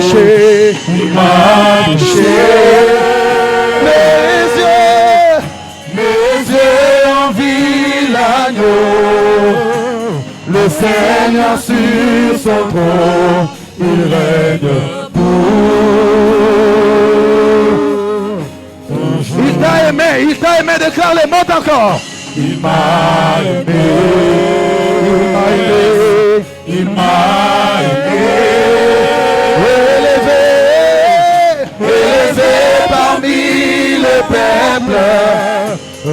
touché. Il m'a touché. Mes yeux ont vu l'agneau. Le Seigneur sur son trône, il règne pour toujours. il t'a aimé, déclare-le, monte encore. Il m'a aimé, il m'a aimé, élevé parmi le peuple,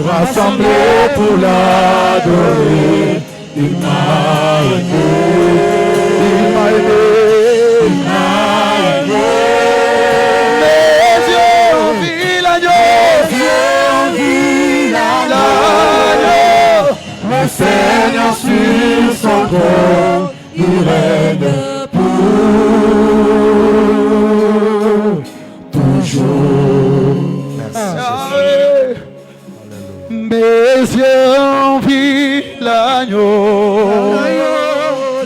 rassemblé pour l'adorer. Il m'a aimé, il m'a aimé, il m'a aimé. Mes yeux ont vu l'agneau. Le Seigneur sur son trône, il règne pour toujours. Merci. Mes yeux ont vu l'agneau,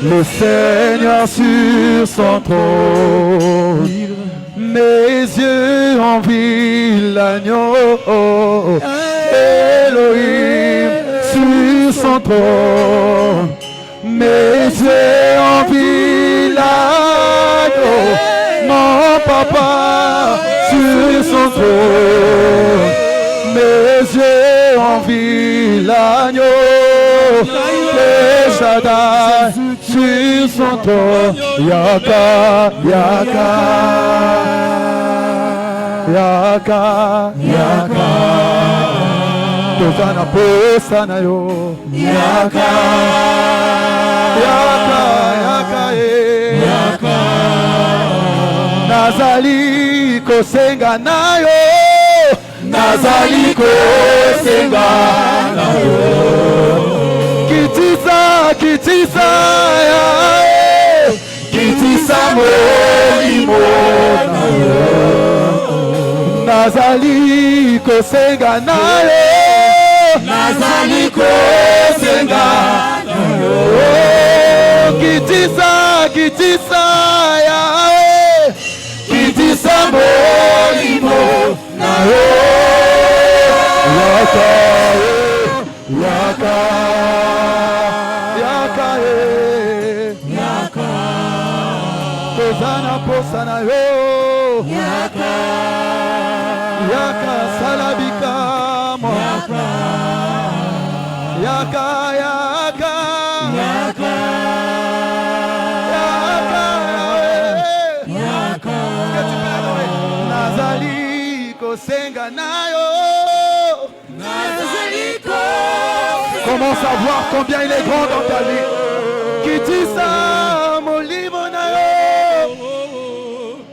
le Seigneur sur son trône. Mes yeux ont vu l'agneau, Elohim sur son trône. Mes yeux ont vu l'agneau, mon papa sur son trône. Mes yeux ont vu l'agneau, le Shaddai sur son trône. Yaka, Yaka, Yaka, Yaka. Tozana posana yo. Yaka, Yaka, Yaka, Yaka. Nazali kosenga na yo. Nazali kosenga na yo. Kitisa, kitisa, kitisa molimo na yo. Nazali kosenga na yo. Nazali kosenga na yo. Kitisa, kitisa, kitisa molimo na yo. Yaka, Yaka, Yaka, Yaka. Tozana posana yo. Yaka, Yaka, salabika mo. Yaka, Yaka, Yaka, Yaka, Yaka, Nazali kosenga na yo. Nazali kosenga. Commence à voir combien il est grand dans ta vie. Kitisa molimo na yo.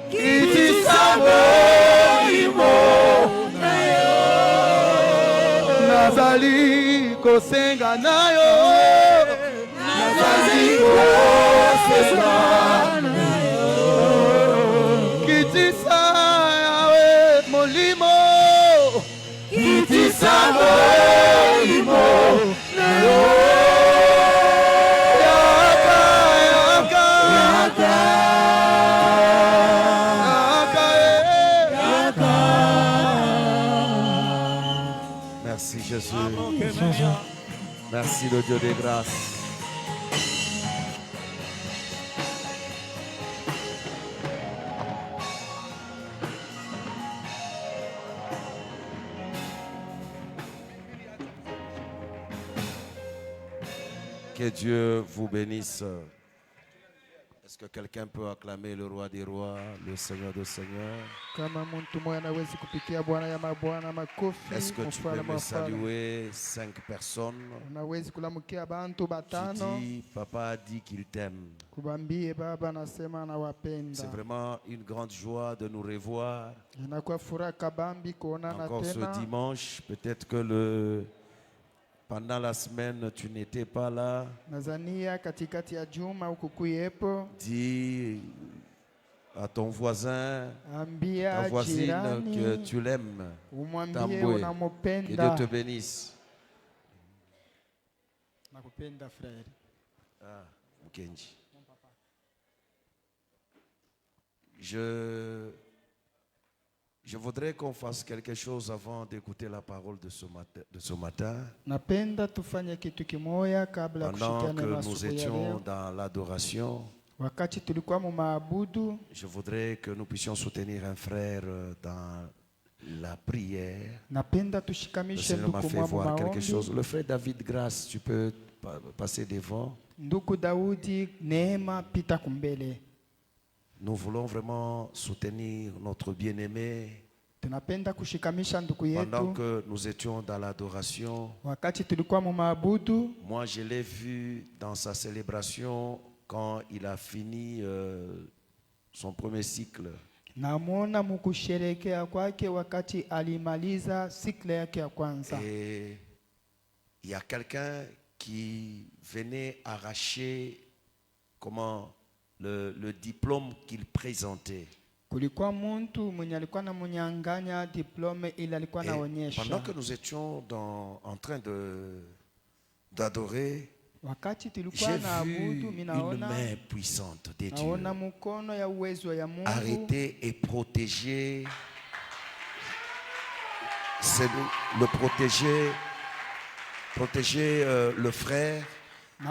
Kitisa molimo na yo. Nazali kosenga na yo. Nazali kosenga na yo. Kitisa yawe molimo. Kitisa molimo na yo. Yaka, Yaka, Yaka, Yaka, Yaka. Merci Jésus. Merci le Dieu des grâces. Que Dieu vous bénisse. Est-ce que quelqu'un peut acclamer le roi des rois, le Seigneur des seigneurs? Est-ce que tu peux me saluer 5 personnes? Tu dis, papa a dit qu'il t'aime. C'est vraiment une grande joie de nous revoir. Encore ce dimanche, peut-être que pendant la semaine, tu n'étais pas là. Dis à ton voisin, ta voisine que tu l'aimes. Tamboué. Que Dieu te bénisse. Ah, Mukenji. Je voudrais qu'on fasse quelque chose avant d'écouter la parole de ce matin. Napenda tufanye kitu kimoja kabla Pendant que nous étions dans l'adoration, je voudrais que nous puissions soutenir un frère dans la prière. Le Seigneur m'a fait voir quelque chose. Le frère David Grace, tu peux passer devant. Nous voulons vraiment soutenir notre bien-aimé. Pendant que nous étions dans l'adoration, moi je l'ai vu dans sa célébration quand il a fini son premier cycle. Et il y a quelqu'un qui venait arracher le diplôme qu'il présentait. Et pendant que nous étions en train d'adorer, j'ai vu une main puissante de Dieu arrêter et protéger. C'est le protéger le frère. Et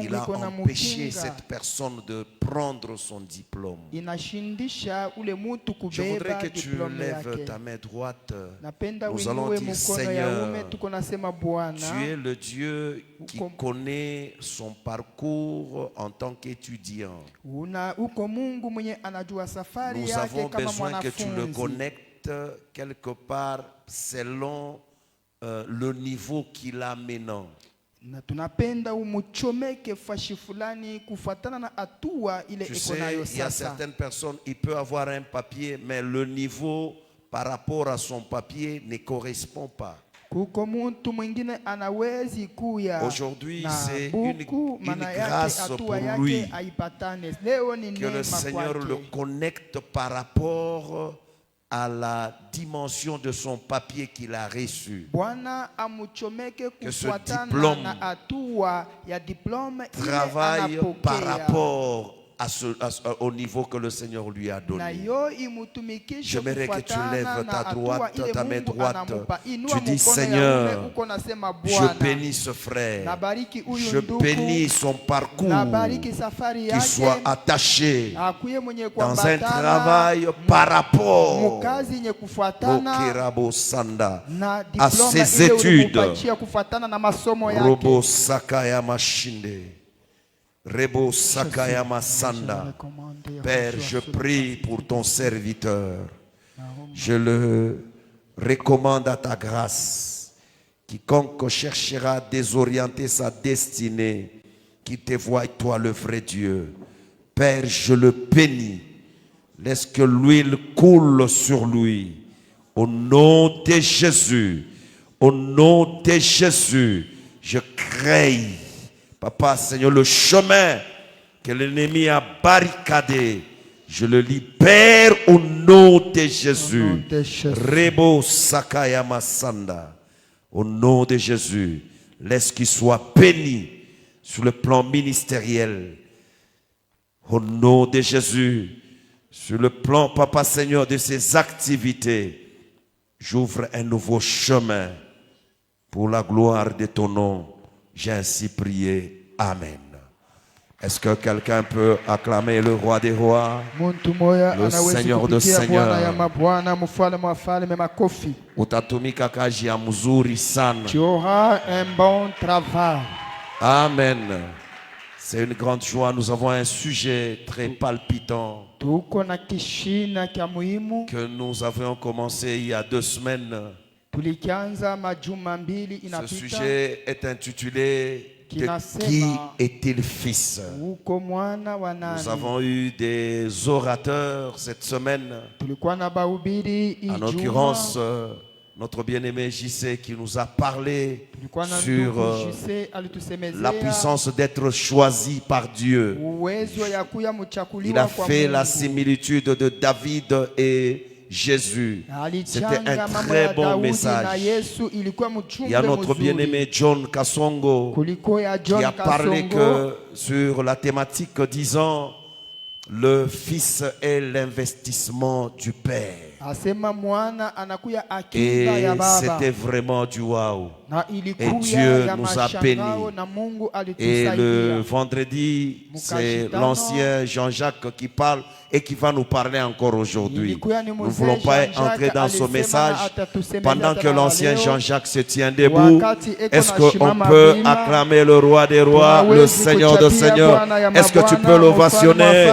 il a empêché cette personne de prendre son diplôme. Je voudrais que tu lèves ta main droite. Nous allons dire: Seigneur, tu es le Dieu qui connaît son parcours en tant qu'étudiant. Nous avons besoin que tu le connectes quelque part selon le niveau qu'il a maintenant. Tu sais, il y a certaines personnes, il peut avoir un papier, mais le niveau par rapport à son papier ne correspond pas. Aujourd'hui, c'est une grâce pour lui que le Seigneur le connecte par rapport à la dimension de son papier qu'il a reçu. Que ce diplôme travaille par rapport au niveau que le Seigneur lui a donné. J'aimerais que tu lèves ta main droite. Tu dis: Seigneur, je bénis ce frère. Je bénis son parcours, qu'il soit attaché dans un travail par rapport à ses études. Robo Sakaya Mashinde. Rebo Sakayama Sanda. Père, je prie pour ton serviteur. Je le recommande à ta grâce. Quiconque cherchera à désorienter sa destinée, qu'il te voie, toi le vrai Dieu. Père, je le bénis. Laisse que l'huile coule sur lui. Au nom de Jésus. Au nom de Jésus. Je crée, Papa, Seigneur, le chemin que l'ennemi a barricadé, je le libère au nom de Jésus. Rebo Sakayama Sanda. Au nom de Jésus, laisse qu'il soit béni sur le plan ministériel. Au nom de Jésus, sur le plan, Papa Seigneur, de ses activités, j'ouvre un nouveau chemin pour la gloire de ton nom. J'ai ainsi prié. Amen. Est-ce que quelqu'un peut acclamer le roi des rois, le Seigneur de seigneurs? Utatumika kazi ya mzuri sana. Tu auras un bon travail. Amen. C'est une grande joie. Nous avons un sujet très palpitant que nous avions commencé il y a 2 semaines. Ce sujet est intitulé « De qui est-il fils ?» Nous avons eu des orateurs cette semaine. En l'occurrence, notre bien-aimé JC qui nous a parlé sur la puissance d'être choisi par Dieu. Il a fait la similitude de David et Jésus. C'était un très bon message. Il y a notre bien-aimé John Kasongo qui a parlé sur la thématique disant Le Fils est l'investissement du Père. Asema mwana anakuya Et akiba ya baba. c'était vraiment du waouh. Na Et ilikuya Dieu ya nous a mashangao bénis. na Mungu Et alitusaidia. le vendredi, c'est l'ancien Jean-Jacques qui parle et qui va nous parler encore aujourd'hui. Nous ne voulons pas entrer dans ce message. Pendant que l'ancien Jean-Jacques se tient debout, est-ce qu'on peut acclamer le roi des rois, le Seigneur des seigneurs? Est-ce que tu peux l'ovationner?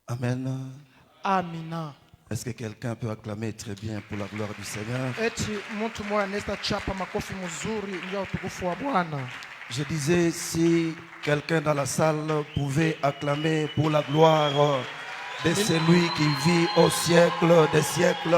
Amen. Amina. Est-ce que quelqu'un peut acclamer très bien pour la gloire du Seigneur? Je disais, si quelqu'un dans la salle pouvait acclamer pour la gloire de celui qui vit au siècle des siècles,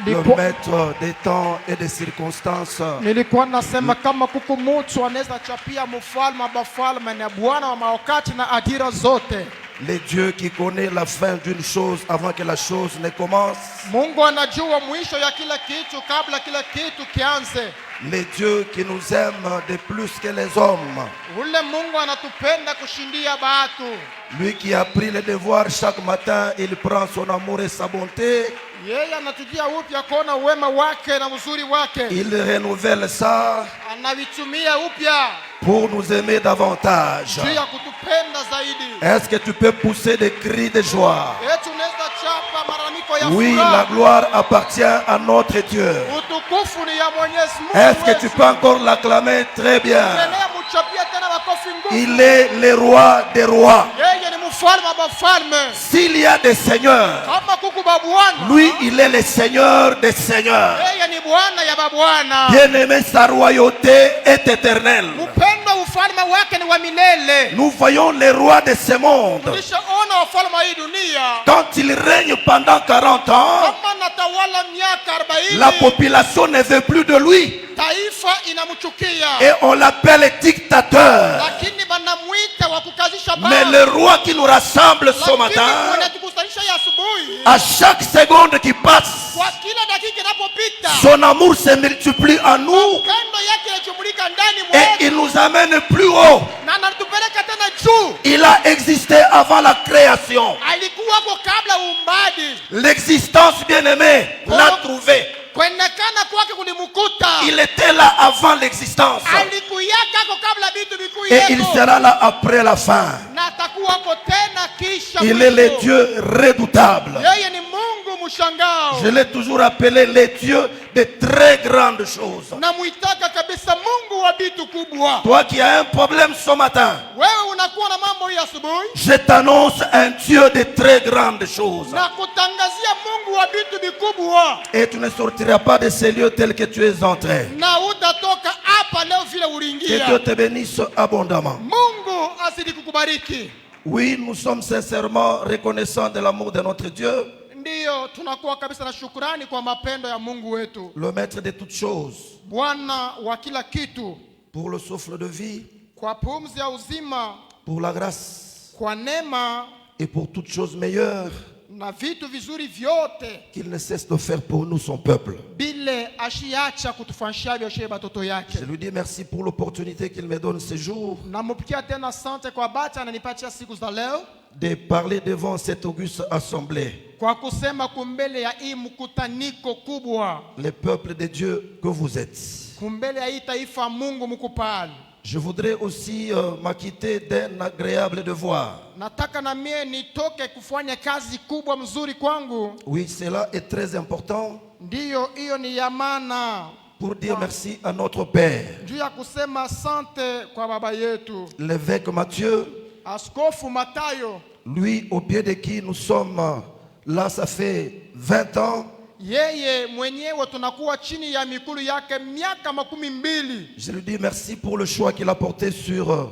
le maître des temps et des circonstances. Nilikuwa nasema kama kuko mtu anaweza chapia mfalme wa bafalme na Bwana wa maokati na adira zote. Le Dieu qui connaît la fin d'une chose avant que la chose ne commence. Mungu anajua mwisho ya kila kitu kabla kila kitu kianze. Le Dieu qui nous aime de plus que les hommes. Ule Mungu anatupenda kushindia batu. Lui qui a pris le devoir chaque matin, il prend son amour et sa bonté. Yeye anatujia upya kuona wema wake na uzuri wake. Il renouvelle ça Anavitumia upya pour nous aimer davantage. juu ya kutupenda zaidi. Est-ce que tu peux pousser des cris de joie? Yetu unaweza chapa malalamiko ya Oui, furaha. la gloire appartient à notre Dieu. Utukufu ni ya Mwenyezi Mungu. Est-ce que tu peux encore l'acclamer très bien? Endelea mchapia tena makofi nguvu. Il est le roi des rois. Yeye ni mfalme wa bafalme. S'il y a des seigneurs, Kama kuku babwana. lui, il est le Seigneur des seigneurs. Yeye ni Bwana ya babwana. Bien-aimé, sa royauté est éternelle. Upendo ufalme wake ni wa milele. Nous voyons les rois de ce monde. Tulishaona wafalme wa hii dunia. Quand il règne pendant 40 ans, Kama natawala miaka 40. la population ne veut plus de lui. Taifa inamchukia. Et on l'appelle dictateur. Lakini banamuita wa kukazisha baba. Mais le roi qui nous rassemble ce Lakini matin, wanatukusanyisha ya asubuhi. à chaque seconde qui passe, Kwa kila dakika inapopita. son amour se multiplie en nous Upendo yake inachumulika ndani et mwetu. il nous amène plus haut. Na anatupeleka tena juu. Il a existé avant la création. Alikuwa kwa kabla uumbaji. L'existence bien-aimée l'a trouvé. Kuonekana kwake kulimkuta. Il était là avant l'existence. Alikuyaka kwa kabla vitu vikuu Et il sera là après la fin. na atakuwa kwa tena kisha. Il est le Dieu redoutable. Yeye ni Mungu mshangao. Je l'ai toujours appelé le Dieu de très grandes choses. Na muitaka kabisa Mungu wa vitu kubwa. Toi qui as un problème ce matin, Wewe unakuwa na mambo hii asubuhi. je t'annonce un Dieu de très grandes choses. Na kutangazia Mungu wa vitu vikubwa. Et tu ne sortiras pas de ces lieux tels que tu es entré. Na utatoka hapa leo vile Que uliingia. Dieu te bénisse abondamment. Mungu azidi kukubariki. Oui, nous sommes sincèrement reconnaissants de l'amour de notre Dieu, Ndiyo, tunakuwa kabisa na shukrani kwa mapendo ya Mungu wetu. le maître de toutes choses, Bwana wa kila kitu, pour le souffle de vie, kwa pumzi ya uzima, pour la grâce kwa neema et pour toutes choses meilleures na vitu vizuri vyote qu'il ne cesse de faire pour nous, son peuple. bile ashiacha kutufanyishia vyoshe batoto yake. Je lui dis merci pour l'opportunité qu'il me donne ce jour Namupikia tena asante kwa bahati ananipatia siku za leo de parler devant cette auguste assemblée, kwa kusema kumbele ya hii mkutaniko kubwa, le peuple de Dieu que vous êtes. kumbele ya hii taifa Mungu mkupali. Je voudrais aussi m'acquitter d'un agréable devoir. Nataka na mie nitoke kufanya kazi kubwa mzuri kwangu. Oui, cela est très important Ndiyo, hiyo ni ya maana. pour dire merci à notre Père, Juu ya kusema asante kwa baba yetu l'évêque Matthieu, Askofu Matayo, lui au pied de qui nous sommes là, ça fait 20 ans. yeye mwenyewe tunakuwa chini ya mikulu yake miaka 12. Je lui dis merci pour le choix qu'il a porté sur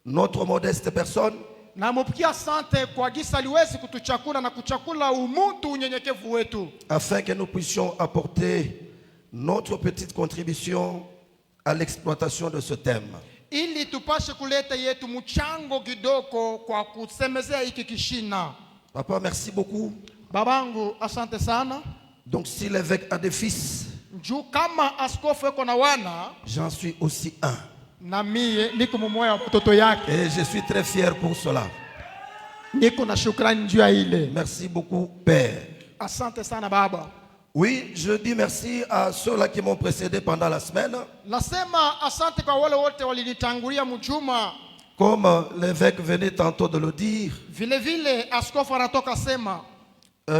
notre modeste personne, Na mupikia asante kwa gisa aliwezi kutuchakula na kuchakula umuntu unyenyekevu wetu, afin que nous puissions apporter notre petite contribution à l'exploitation de ce thème. ili tupashe kuleta yetu mchango kidogo kwa kusemezea hiki kishina. Papa, merci beaucoup. Babangu, asante sana. Donc si l'évêque a des fils, Juu kama askofu yuko na wana, j'en suis aussi un. na mie niko mmoja wa mtoto yake. Et je suis très fier pour cela. Niko na shukrani juu ya ile. Merci beaucoup, Père. Asante sana baba. Oui, je dis merci à ceux-là qui m'ont précédé pendant la semaine. Nasema asante kwa wale wote walinitangulia mjuma. Comme l'évêque venait tantôt de le dire, Vile vile askofu anatoka sema.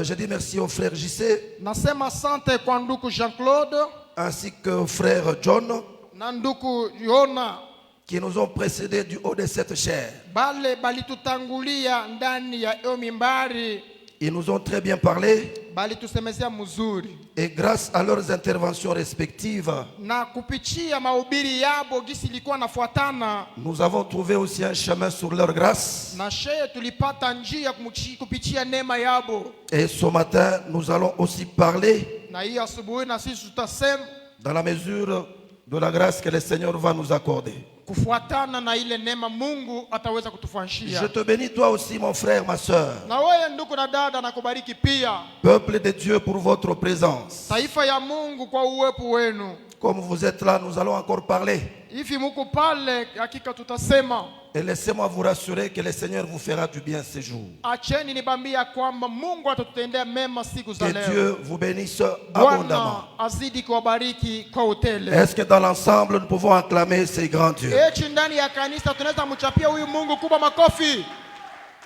je dis merci au frère JC, Nasema asante kwa ndugu Jean-Claude ainsi qu'au frère John, na ndugu Yona, qui nous ont précédés du haut de cette chair. bale balitutangulia ndani ya hiyo mimbari, Ils nous ont très bien parlé balitusemezea mzuri, et grâce à leurs interventions respectives, na kupitia mahubiri yabo gisi ilikuwa nafuatana nous avons trouvé aussi un chemin sur leur grâce. na sheye, tulipata njia kupitia neema yabo. Et ce matin, nous allons aussi parler Na hii asubuhi na sisi tutasema dans la mesure de la grâce que le Seigneur va nous accorder. kufuatana na ile neema Mungu ataweza Je kutufanyishia. te bénis toi aussi, mon frère, ma soeur, Na wewe ndugu na dada, nakubariki pia, peuple de Dieu, pour votre présence. taifa ya Mungu, kwa uwepo wenu. Comme vous êtes là, nous allons encore parler. Hivi muko pale, hakika tutasema. Et laissez-moi vous rassurer que le Seigneur vous fera du bien ces jours. Acheni nibambia kwamba Mungu atatutendea mema siku za Que leo. Dieu vous bénisse abondamment. Bwana azidi kuwabariki kwa utele. Est-ce que dans l'ensemble, nous pouvons acclamer ces grands dieux? Echi ndani ya kanisa tunaweza mchapia huyu Mungu kubwa makofi.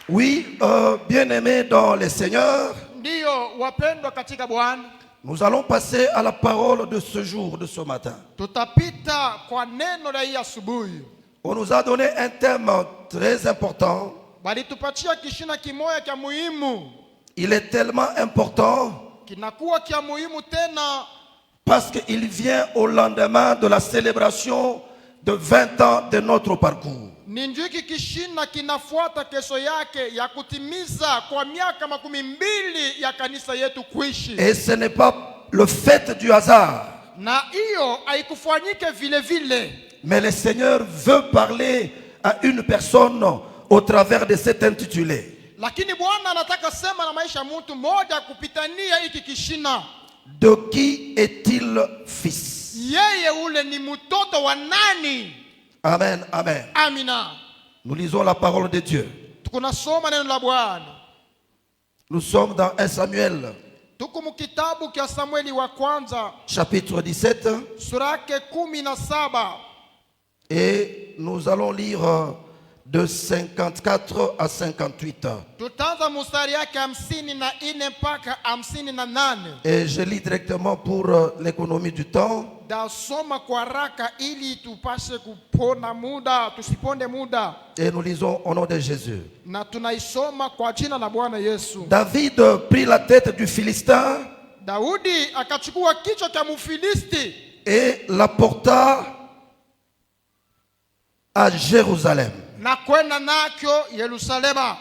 Oui, bien-aimés dans le Seigneur, Ndiyo wapendwa katika Bwana, nous allons passer à la parole de ce jour, de ce matin. tutapita kwa neno la hii asubuhi. On nous a donné un thème très important. Bali tupatia kishina kimoya kia muhimu, Il est tellement important kinakuwa kia muhimu tena parce qu'il vient au lendemain de la célébration de 20 ans de notre parcours. ni njuki kishina kinafuata kesho yake ya kutimiza kwa miaka 12 ya kanisa yetu kuishi. Et ce n'est pas le fait du hasard, Na hiyo haikufanyike vile vile, mais le Seigneur veut parler à une personne au travers de cet intitulé. lakini Bwana anataka sema na maisha ya mtu mmoja kupitania hiki kishina. De qui est-il fils? Yeye ule ni mtoto wa nani? Amen, amen. Amina. Nous lisons la parole de Dieu. Tunasoma neno la Bwana. Nous sommes dans 1 Samuel, Tuko mkitabu kia Samueli wa kwanza, chapitre 17, sura yake 17. et nous allons lire de 54 à 58. Tutaanza mstari yake 54 mpaka 58. Et je lis directement pour l'économie du temps. Dasoma kwa haraka ili tupashe kupona muda, tusiponde muda. Et nous lisons au nom de Jésus. Na tunaisoma kwa jina la Bwana Yesu. David prit la tête du Philistin Daudi akachukua kichwa cha Mfilisti et la porta à Jérusalem. na kwenda nakyo Yerusalema,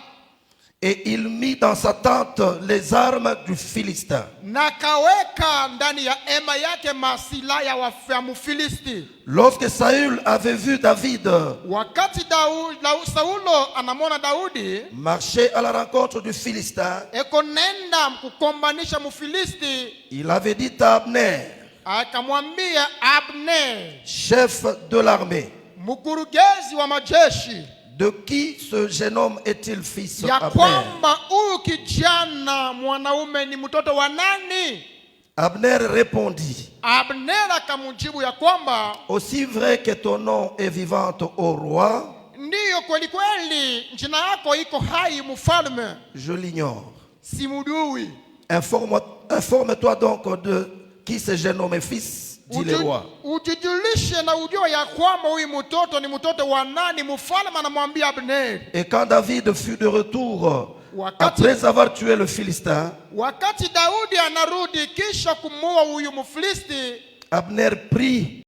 Et il mit dans sa tente les armes du Philistin. na kaweka ndani ya hema yake masilaha ya Mfilisti. Lorsque Saül avait vu David Wakati Saulo anamwona Daudi marcher à la rencontre du Philistin, eko nenda kukombanisha Mfilisti, il avait dit à Abner, akamwambia Abner, chef de l'armée, mkurugenzi wa majeshi, de qui ce jeune homme est-il fils? ya Abner. kwamba huyu kijana mwanaume ni mtoto wa nani? Abner répondit, Abner akamjibu ya kwamba aussi vrai que ton nom est vivante au roi, ndiyo, kweli kweli jina yako iko hai mfalme, je l'ignore. simudui. Informe-toi donc de qui ce jeune homme est fils, dit le roi. Ujijulishe na ujue ya kwamba huyu mtoto ni mtoto wa nani? Mfalme anamwambia Abner. Et quand David fut de retour, Wakati- après avoir tué le Philistin, Wakati Daudi anarudi kisha kumuua huyu Mfilisti, Abner prit